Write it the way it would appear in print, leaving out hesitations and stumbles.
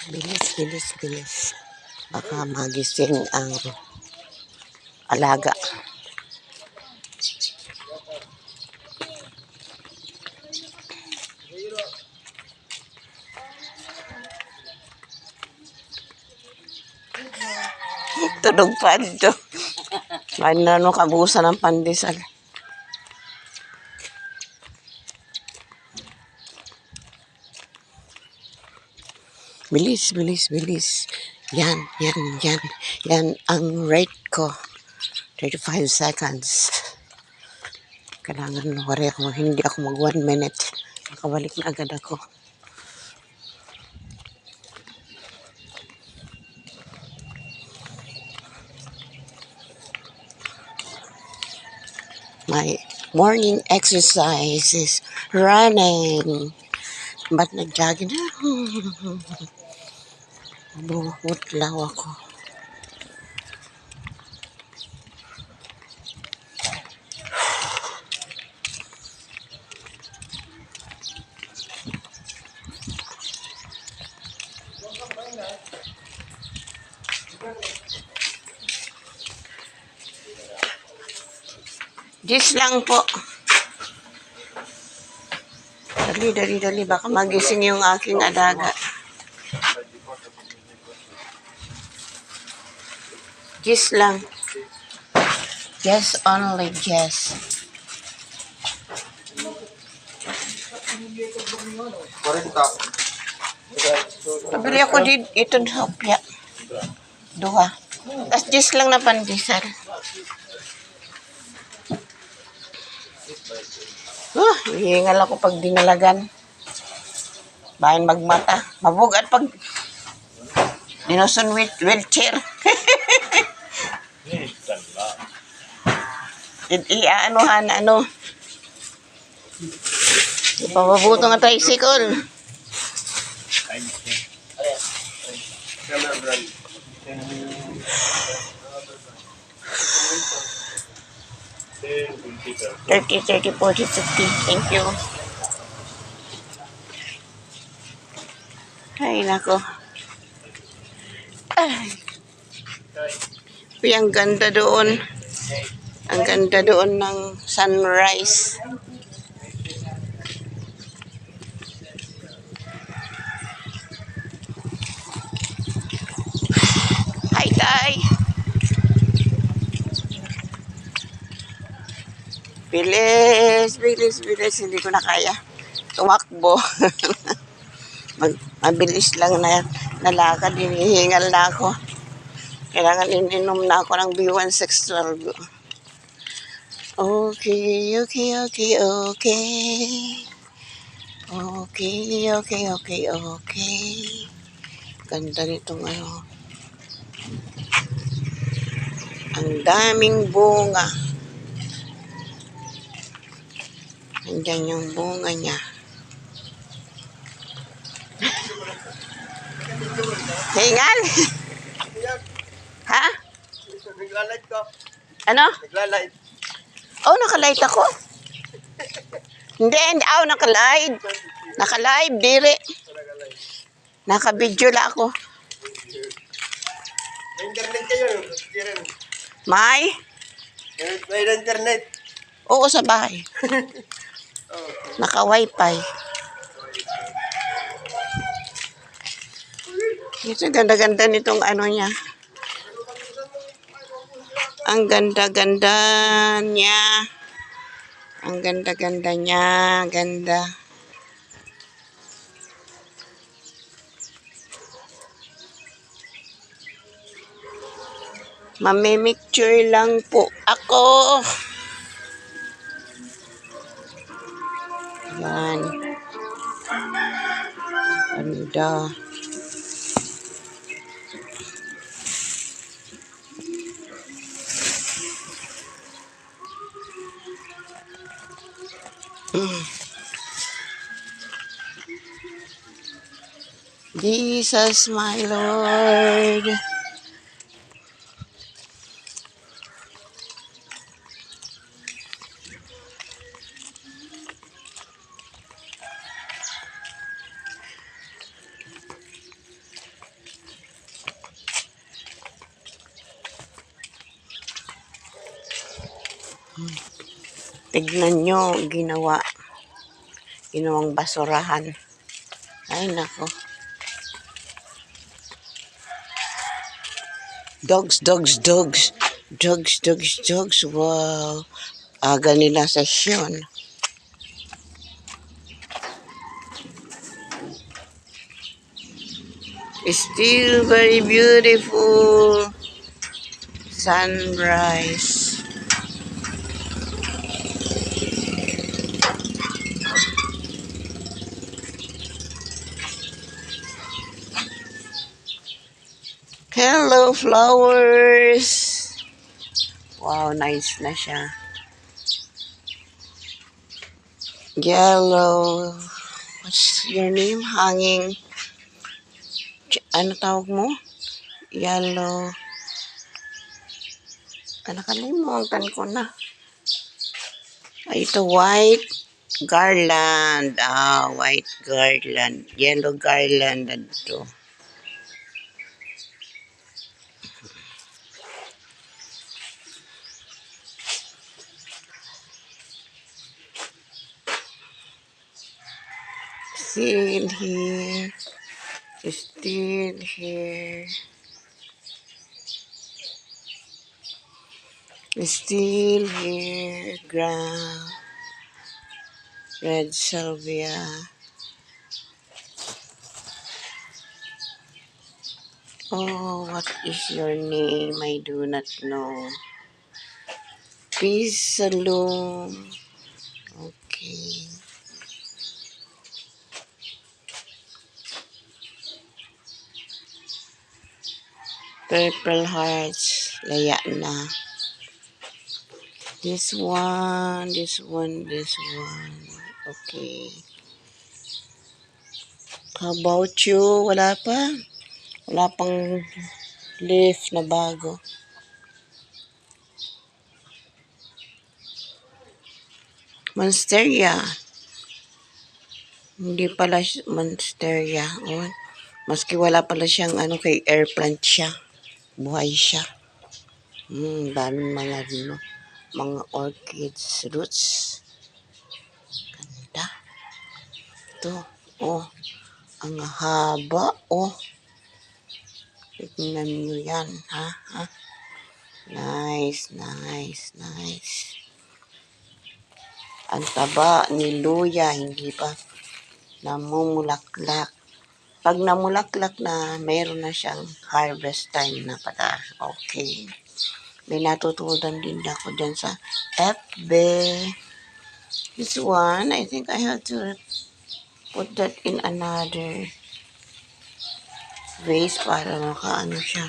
Bilis, bilis, bilis. Baka magising ang alaga. Tunog pa ito. May nanong kabusan ng pandesal. Bilis, bilis, bilis. Yan, yan, yan. Yan ang rate ko. 35 seconds. Kailangan wari ako. Hindi ako mag 1 minute. Makabalik na agad ako. My morning exercise is running. Ba't nag-jogging na? Bumutlaw ako. Gis lang po. Dali, dali, dali. Baka magising yung aking alaga. Gis lang. Yes, only yes. Pabili ako dito sa opya. Duha. Tapos gis lang na pandesal. Hihingal ako pag dinalagan. Bayan magmata. Mabugat pag dinusun wheelchair. Ano. Ipapabuto nga tricycle. $30, $40, $50. Thank you. Ay, nako. Ay. Uy, ang ganda doon. Ang ganda doon ng sunrise. Hi, Tay. Bilis, bilis, bilis. Hindi ko na kaya tumakbo. Mabilis lang na nalakad. Hinihingal na ako. Kailangan ininom na ako ng B1612. Okay, okay, okay, okay. Okay, okay, okay, okay. Ganda nitong ano. Ang daming bunga. Andyan yung bunga niya. Hingal? Ha? Nagla-light ka. Ano? Nagla-light. Oh, nakalight ako. Hindi, nakalive. Nakalive, dire. Naka-video la ako. May internet kayo. Kirin. May? May internet. Oo, sa bahay. Naka-wifi. Ito, ganda-ganda nitong ano niya. Ang ganda-ganda niya. Ang ganda-ganda niya. Ganda. Mamimicture lang po ako. Yan. Ganda. Jesus, my Lord. Tignan nyo, ginawang basurahan. Ay, nako. Dogs, dogs, dogs. Dogs, dogs, dogs. Wow. Aga nila sesyon. Still very beautiful. Sunrise. Hello, flowers. Wow, nice na siya. Yellow. What's your name? Hanging. Ano tawag mo? Yellow. Nakalimutan ko na. Ay, ito white garland. White garland. Yellow garland. Ito. Still here. Still here. Still here. Ground. Red salvia. Oh, what is your name? I do not know. Peace Saloon. Okay. Purple hearts. Laya na. This one, this one, this one. Okay. How about you? Wala pa? Wala pang leaf na bago. Monstera. Hindi pala monstera. Oh, maski wala pala siyang kay air plant siya. Buhay siya. Daming mga orchids roots. Ganda. Ito. Oh, ang haba. Oh. Tignan nyo yan. Ha? Nice, nice, nice. Ang taba ni luya, hindi pa namumulaklak. Pag namulaklak na, mayroon na siyang harvest time na pala. Okay. May natutunan din ako dyan sa FB. This one, I think I have to put that in another vase para makaano siya.